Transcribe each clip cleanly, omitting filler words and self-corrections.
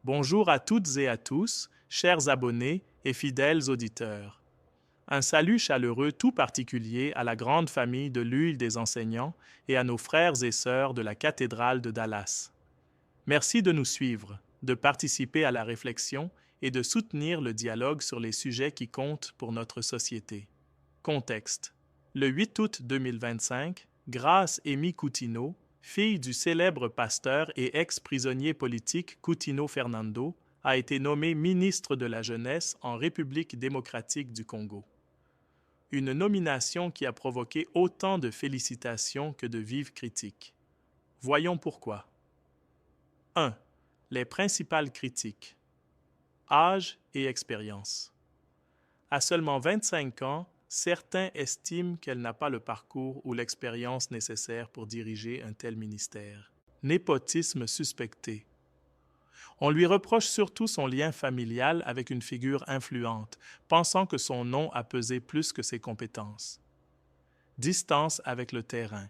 Bonjour à toutes et à tous, chers abonnés et fidèles auditeurs. Un salut chaleureux tout particulier à la grande famille de l'huile des enseignants et à nos frères et sœurs de la cathédrale de Dallas. Merci de nous suivre, de participer à la réflexion et de soutenir le dialogue sur les sujets qui comptent pour notre société. Contexte. Le 8 août 2025, Grace Amy Coutinho, fille du célèbre pasteur et ex-prisonnier politique Coutinho Fernando, a été nommée ministre de la Jeunesse en République démocratique du Congo. Une nomination qui a provoqué autant de félicitations que de vives critiques. Voyons pourquoi. 1. Les principales critiques. Âge et expérience. À seulement 25 ans, certains estiment qu'elle n'a pas le parcours ou l'expérience nécessaire pour diriger un tel ministère. Népotisme suspecté. On lui reproche surtout son lien familial avec une figure influente, pensant que son nom a pesé plus que ses compétences. Distance avec le terrain.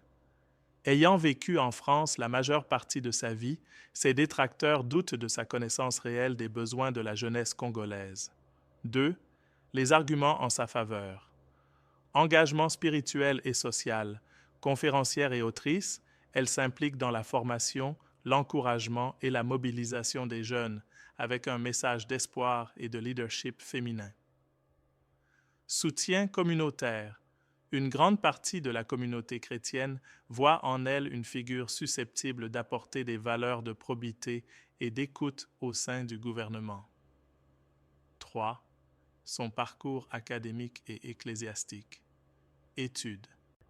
Ayant vécu en France la majeure partie de sa vie, ses détracteurs doutent de sa connaissance réelle des besoins de la jeunesse congolaise. 2. Les arguments en sa faveur. Engagement spirituel et social. Conférencière et autrice, elle s'implique dans la formation, l'encouragement et la mobilisation des jeunes, avec un message d'espoir et de leadership féminin. Soutien communautaire. Une grande partie de la communauté chrétienne voit en elle une figure susceptible d'apporter des valeurs de probité et d'écoute au sein du gouvernement. 3. Son parcours académique et ecclésiastique. Études.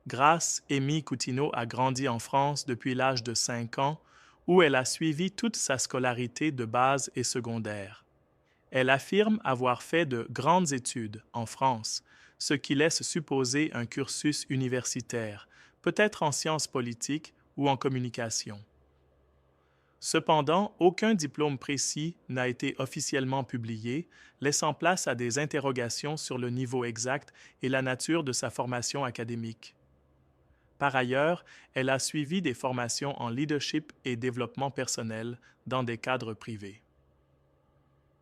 Grace Amy Coutinho a grandi en France depuis l'âge de 5 ans, où elle a suivi toute sa scolarité de base et secondaire. Elle affirme avoir fait de grandes études en France, ce qui laisse supposer un cursus universitaire, peut-être en sciences politiques ou en communication. Cependant, aucun diplôme précis n'a été officiellement publié, laissant place à des interrogations sur le niveau exact et la nature de sa formation académique. Par ailleurs, elle a suivi des formations en leadership et développement personnel dans des cadres privés.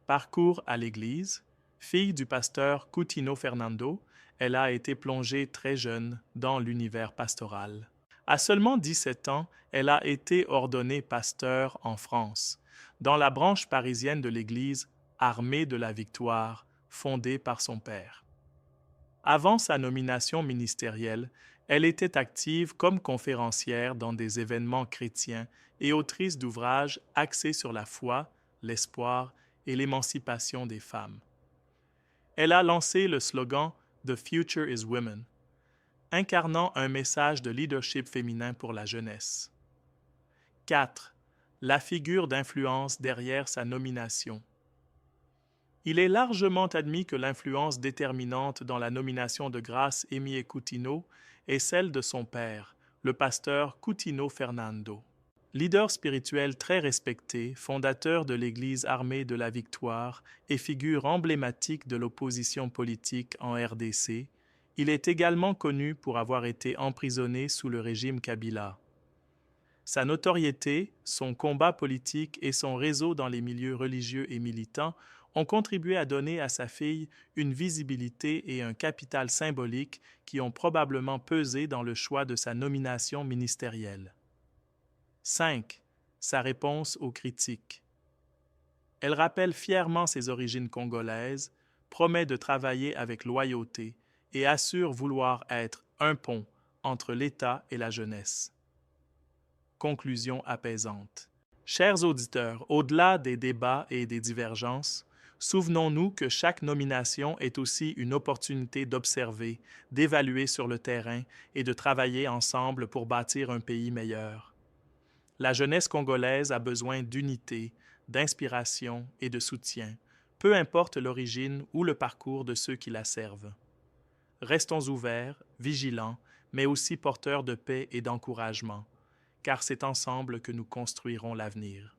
Parcours à l'Église. Fille du pasteur Coutinho Fernando, elle a été plongée très jeune dans l'univers pastoral. À seulement 17 ans, elle a été ordonnée pasteur en France, dans la branche parisienne de l'Église Armée de la Victoire, fondée par son père. Avant sa nomination ministérielle, elle était active comme conférencière dans des événements chrétiens et autrice d'ouvrages axés sur la foi, l'espoir et l'émancipation des femmes. Elle a lancé le slogan The Future is Women, incarnant un message de leadership féminin pour la jeunesse. 4. La figure d'influence derrière sa nomination. Il est largement admis que l'influence déterminante dans la nomination de Grace Amy Coutinho est celle de son père, le pasteur Coutinho Fernando. Leader spirituel très respecté, fondateur de l'Église Armée de la Victoire et figure emblématique de l'opposition politique en RDC, il est également connu pour avoir été emprisonné sous le régime Kabila. Sa notoriété, son combat politique et son réseau dans les milieux religieux et militants ont contribué à donner à sa fille une visibilité et un capital symbolique qui ont probablement pesé dans le choix de sa nomination ministérielle. 5. Sa réponse aux critiques. Elle rappelle fièrement ses origines congolaises, promet de travailler avec loyauté et assure vouloir être un pont entre l'État et la jeunesse. Conclusion apaisante. Chers auditeurs, au-delà des débats et des divergences, souvenons-nous que chaque nomination est aussi une opportunité d'observer, d'évaluer sur le terrain et de travailler ensemble pour bâtir un pays meilleur. La jeunesse congolaise a besoin d'unité, d'inspiration et de soutien, peu importe l'origine ou le parcours de ceux qui la servent. Restons ouverts, vigilants, mais aussi porteurs de paix et d'encouragement, car c'est ensemble que nous construirons l'avenir.